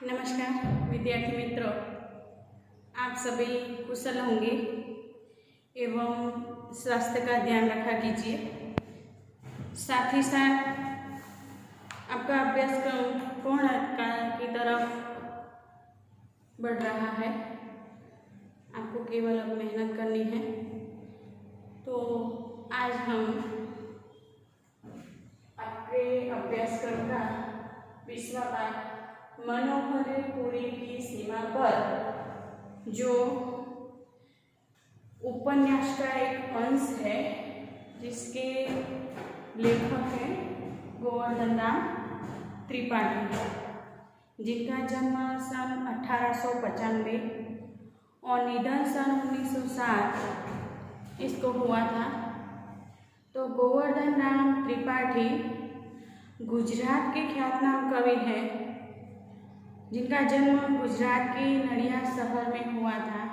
नमस्कार विद्यार्थी मित्रों, आप सभी कुशल होंगे एवं स्वास्थ्य का ध्यान रखा कीजिए। साथ ही साथ आपका अभ्यासक्रम पूर्ण की तरफ बढ़ रहा है। आपको केवल अब मेहनत करनी है। तो आज हम अपने अभ्यासक्रम का 20वां पाठ मनोहर पुरी की सीमा पर, जो उपन्यास का एक अंश है जिसके लेखक हैं गोवर्धन राम त्रिपाठी, जिनका जन्म सन 1895 और निधन सन 1907 इसको हुआ था। तो गोवर्धन राम त्रिपाठी गुजरात के ख्यातनाम कवि हैं, जिनका जन्म गुजरात के नडियाद शहर में हुआ था।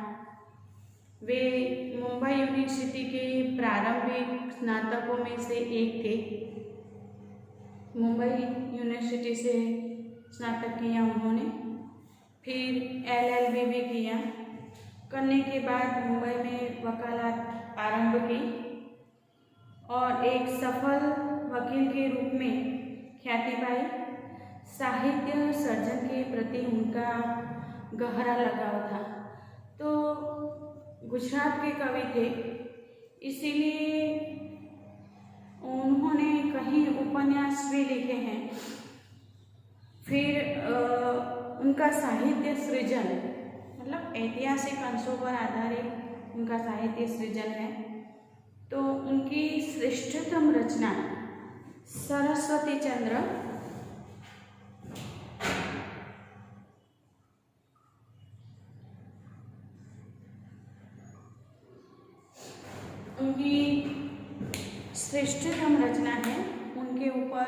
वे मुंबई यूनिवर्सिटी के प्रारंभिक स्नातकों में से एक थे। मुंबई यूनिवर्सिटी से स्नातक किया उन्होंने, फिर LLB भी किया। करने के बाद मुंबई में वकालत आरंभ की और एक सफल वकील के रूप में ख्याति पाई। साहित्य सर्जन के प्रति उनका गहरा लगाव था। तो गुजरात के कवि थे, इसीलिए उन्होंने कहीं उपन्यास भी लिखे हैं। फिर उनका साहित्य सृजन मतलब ऐतिहासिक अंशों पर आधारित उनका साहित्य सृजन है। तो उनकी श्रेष्ठतम रचना सरस्वती चंद्र उनकी श्रेष्ठतम रचना है। उनके ऊपर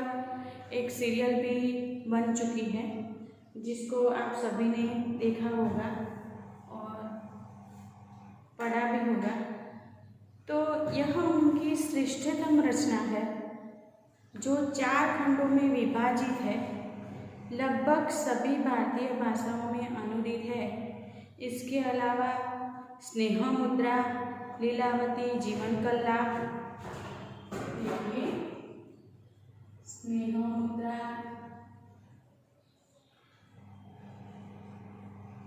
एक सीरियल भी बन चुकी है, जिसको आप सभी ने देखा होगा और पढ़ा भी होगा। तो यह उनकी श्रेष्ठतम रचना है, जो 4 खंडों में विभाजित है, लगभग सभी भारतीय भाषाओं में अनुदित है। इसके अलावा स्नेह मुद्रा, लीलावती, जीवन कला, स्नेह मुद्रा,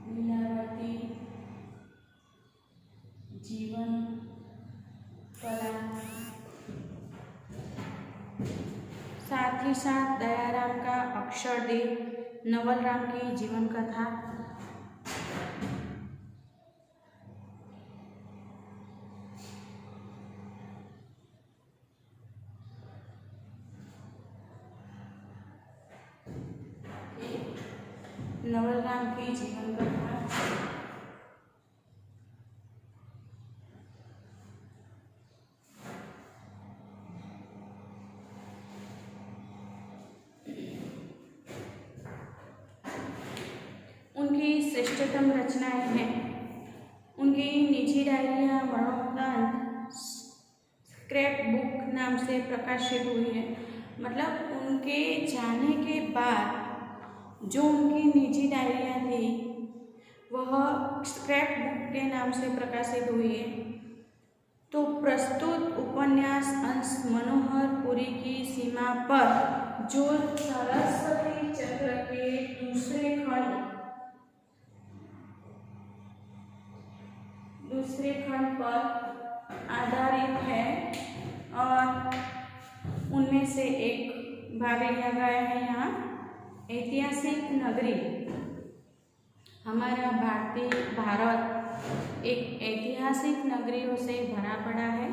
लीलावती, जीवन कला, साथ ही साथ दयाराम का अक्षरदेव, नवल राम की जीवन कथा, नवल राम की जीवन कथा, उनकी श्रेष्ठतम रचनाएं हैं। उनकी निजी डायरियाँ मरणोपरांत स्क्रैप बुक नाम से प्रकाशित हुई है। मतलब उनके जाने के बाद जो उनकी निजी डायरियाँ थी वह स्क्रैप बुक के नाम से प्रकाशित हुई है। तो प्रस्तुत उपन्यास अंश मनोहर पुरी की सीमा पर, जो सरस्वती चंद्र के दूसरे खंड पर आधारित है और उनमें से एक भाग लिया गया है। यहाँ ऐतिहासिक नगरी, हमारा भारत एक ऐतिहासिक नगरियों से भरा पड़ा है।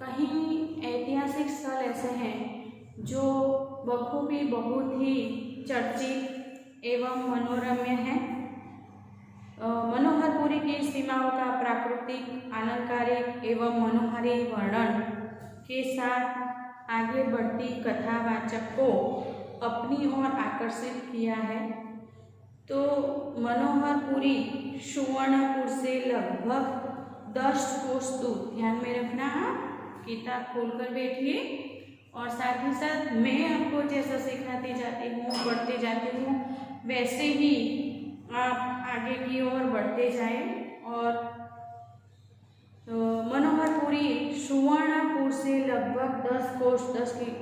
कहीं ऐतिहासिक स्थल ऐसे हैं जो बखूबी बहुत ही चर्चित एवं मनोरम्य हैं। मनोहर पुरी की सीमाओं का प्राकृतिक, अलंकारिक एवं मनोहारी वर्णन के साथ आगे बढ़ती कथावाचक को अपनी ओर आकर्षित किया है। तो मनोहर पुरी सुवर्णपुर से लगभग 10 कोस दूर, ध्यान में रखना, किताब खोलकर बैठिए और साथ ही साथ मैं आपको जैसा सिखाती जाती हूँ, बढ़ते जाती हूँ, वैसे ही आप आगे की ओर बढ़ते जाएं। और मनोहरपुरी सुवर्णपुर से लगभग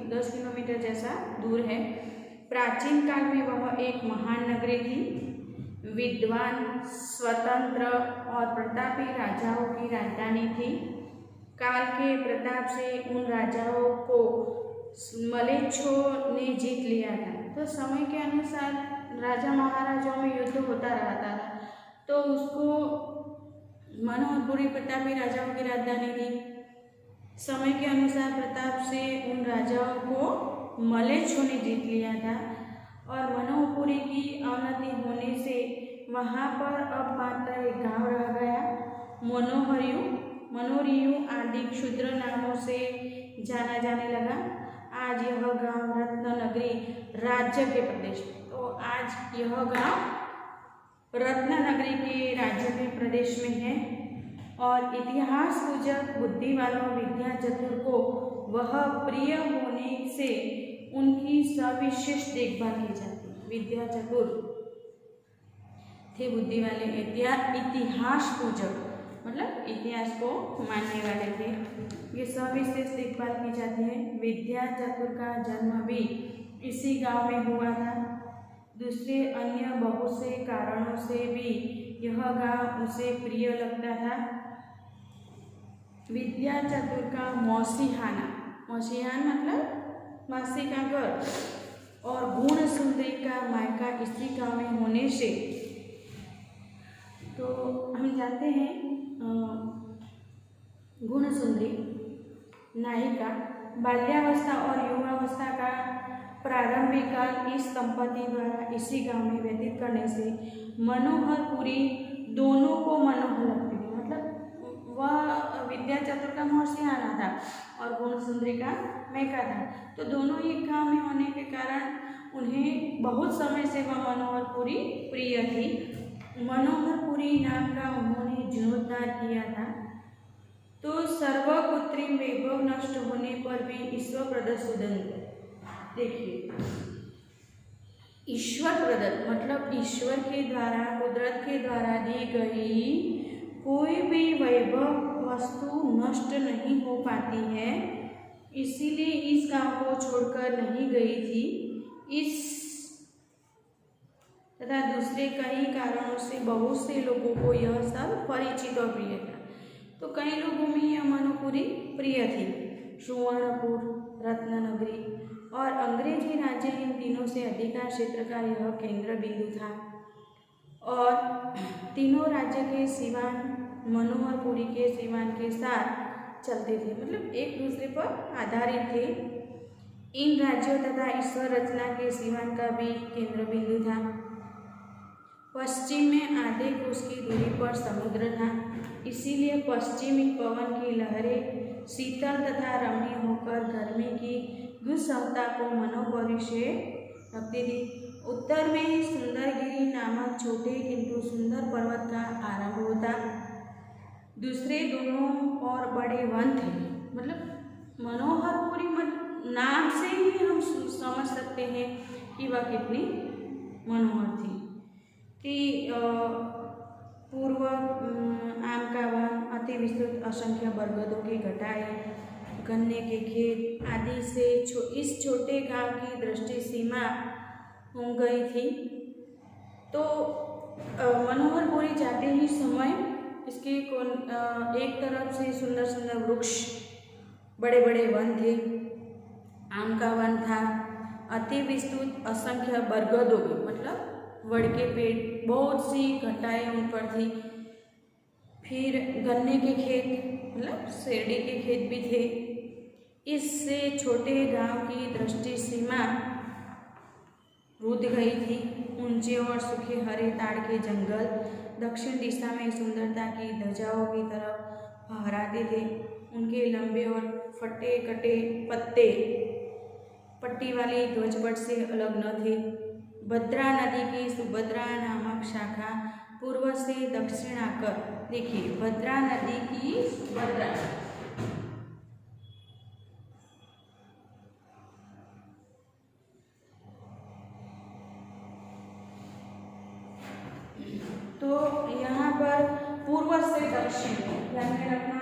10 किलोमीटर जैसा दूर है। प्राचीन काल में वह एक महान नगरी थी। विद्वान, स्वतंत्र और प्रतापी राजाओं की राजधानी थी। काल के प्रताप से उन राजाओं को मलेच्छों ने जीत लिया था। तो समय के अनुसार राजा महाराजाओं में युद्ध होता रहता था, तो उसको मनोहरपुरी प्रतापी राजाओं की राजधानी थी। समय के अनुसार प्रताप से उन राजाओं को मलेच्छों ने जीत लिया था और मनोहरपुरी की अवनति होने से वहाँ पर अब मात्र एक गाँव रह गया। मनोरियू आदि क्षुद्र नामों से जाना जाने लगा। आज यह गांव रत्ननगरी राज्य के प्रदेश में, तो आज यह गांव रत्ननगरी के राज्य के प्रदेश में है। और इतिहास पूजक बुद्धि वालों विद्या चतुर को वह प्रिय होने से उनकी सविशेष देखभाल की जाती है। विद्या चतुर थे बुद्धि वाले, इतिहास पूजक मतलब इतिहास को मानने वाले थे, ये सविशेष देखभाल की जाती है। विद्या चतुर का जन्म भी इसी गांव में हुआ था। दूसरे अन्य बहुत से कारणों से भी यह गांव उसे प्रिय लगता था। विद्या चतुर का मौसीहाना, मौसीहान मतलब मासी का घर, और गुण सुंदरी का मायका इसी गांव में होने से, तो हम जानते हैं गुण सुंदरी नायिका बाल्यावस्था और युवावस्था का प्रारंभिक काल इस दंपति द्वारा इसी गांव में व्यतीत करने से मनोहरपुरी दोनों को मनोहर लगती थी। मतलब वह विद्या चतुर का मौसीहाना था और गुण सुंदरी का मैका था, तो दोनों एक गांव में होने के कारण उन्हें बहुत समय से वह मनोहरपुरी प्रिय थी। मनोहरपुरी नाम का उन्होंने जीर्णोद्धार किया था, तो सर्वकृत्रिम वैभव नष्ट होने पर भी ईश्वर प्रदत्त सुदंत, देखिए ईश्वर प्रदत्त मतलब ईश्वर के द्वारा, कुदरत के द्वारा दी गई कोई भी वैभव वस्तु नष्ट नहीं हो पाती है, इसीलिए इस गांव को छोड़कर नहीं गई थी। इस तथा दूसरे कई कारणों से बहुत से लोगों को यह सब परिचित और प्रिय था। तो कई लोगों में यह मनोहरपुरी प्रिय थी। सुवर्णपुर, रत्ननगरी और अंग्रेजी राज्य इन तीनों से अधिकार क्षेत्र का यह केंद्र बिंदु था और तीनों राज्य के सीमान मनोहरपुरी के सीमान के साथ चलते थे, मतलब एक दूसरे पर आधारित थे। इन राज्यों तथा ईश्वर रचना के सीमान का भी केंद्र बिंदु था। पश्चिम में आधे कोस की दूरी पर समुद्र था, इसीलिए पश्चिमी पवन की लहरें शीतल तथा रमणीय होकर गर्मी की दुस्सहता को मनोहरपुरी से रखती थी। उत्तर में सुंदरगिरी नामक छोटे किंतु सुंदर पर्वत का आरंभ होता। दूसरे दोनों और बड़े वन थे। मतलब मनोहरपुरी नाम से ही हम समझ सकते हैं कि वह कितनी मनोहर थी। कि पूर्व आम का वन, अति विस्तृत असंख्य बरगदों की घटाई, गन्ने के खेत आदि से इस छोटे गांव की दृष्टि सीमा हो गई थी। तो मनोहरपुरी जाते ही समय इसके एक तरफ से सुंदर सुंदर वृक्ष, बड़े बड़े वन थे, आम का वन था, अति विस्तृत असंख्य बरगदों के मतलब वड़ के पेड़, बहुत सी घटाएं उन पर थी। फिर गन्ने के खेत मतलब शेरडी के खेत भी थे। इससे छोटे गांव की दृष्टि सीमा रुध गई थी। ऊंचे और सूखे हरे ताड़ के जंगल दक्षिण दिशा में सुंदरता की ध्वजाओं की तरफ फहराते थे। उनके लंबे और फटे कटे पत्ते पट्टी वाली ध्वजपट से अलग न थे। भद्रा नदी की सुभद्रा नामक शाखा पूर्व से दक्षिण आकर, देखिए भद्रा नदी की सुभद्रा तो यहाँ पर पूर्व से दक्षिण ध्यान में रखना।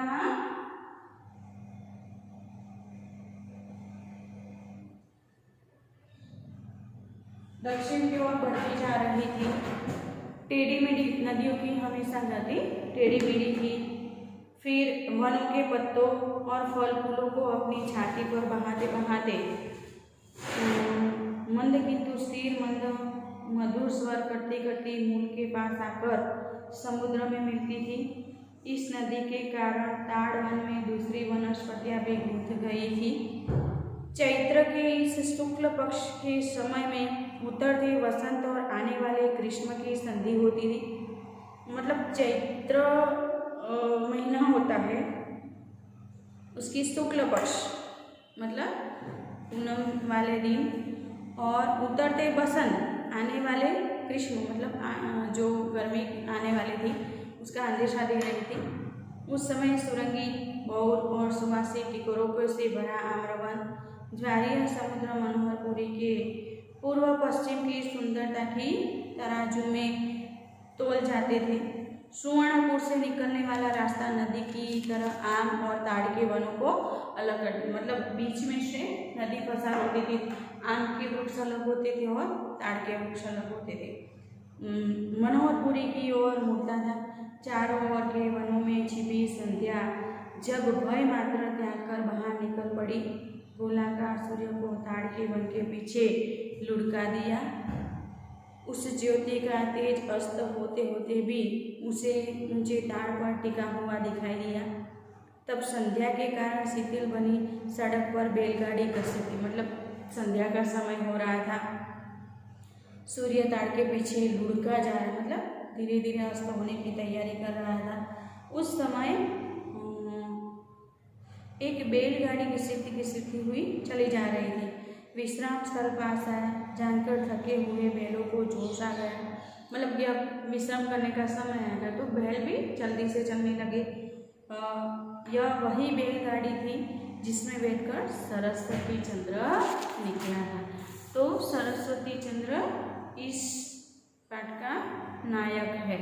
दक्षिण की ओर बढ़ती जा रही थी। टेढ़ी मेढ़ी नदियों की हमेशा गति टेढ़ी मेढ़ी थी। फिर वनों के पत्तों और फल फूलों को अपनी छाती पर बहाते बहाते मंद किंतु स्थिर मंद मधुर स्वर करती करती मूल के पास आकर समुद्र में मिलती थी। इस नदी के कारण ताड़ वन में दूसरी वनस्पतियां भी गुंथ गई थी। चैत्र के इस शुक्ल पक्ष के समय में उतरते वसंत और आने वाले ग्रीष्म की संधि होती थी। मतलब चैत्र महीना होता है, उसकी शुक्ल पक्ष मतलब पूनम वाले दिन, और उतरते बसंत आने वाले ग्रीष्म मतलब जो गर्मी आने वाली थी उसका अंदेशा दे रही थी। उस समय सुरंगी बौर और सुवासी टिकोरों से भरा आम्रवन ज्वारीय समुद्र मनोहरपुरी के पूर्व पश्चिम की सुंदरता की तराजू में तोल जाते थे। सुवर्णपुर से निकलने वाला रास्ता नदी की तरह आम और ताड़ के वनों को अलग करती, मतलब बीच में से नदी पसार होती थी। आम के वृक्ष अलग होते थे और ताड़ के वृक्ष अलग होते थे। मनोहरपुरी की ओर मुड़ता था। चारों ओर के वनों में छिपी संध्या जब भय मात्र त्याग कर बाहर निकल पड़ी, गोलाकार सूर्य को ताड़ के वन के पीछे लुढ़का दिया। उस ज्योति का तेज अस्त होते होते भी उसे ऊंचे ताड़ पर टिका हुआ दिखाई दिया। तब संध्या के कारण शिथिल बनी सड़क पर बैलगाड़ी कसी थी, मतलब संध्या का समय हो रहा था। सूर्य ताड़ के पीछे लुढ़का जा रहा, मतलब धीरे धीरे अस्त होने की तैयारी कर रहा था। उस समय एक बैलगाड़ी घिसती हुई चली जा रही थी। विश्राम स्थल पास आया, जानकर थके हुए बैलों को जोश आ गया। मतलब जब विश्राम करने का समय आएगा तो बैल भी जल्दी से चलने लगे। यह वही बैलगाड़ी थी जिसमें बैठकर सरस्वती चंद्र निकला था। तो सरस्वती चंद्र इस पाठ का नायक है।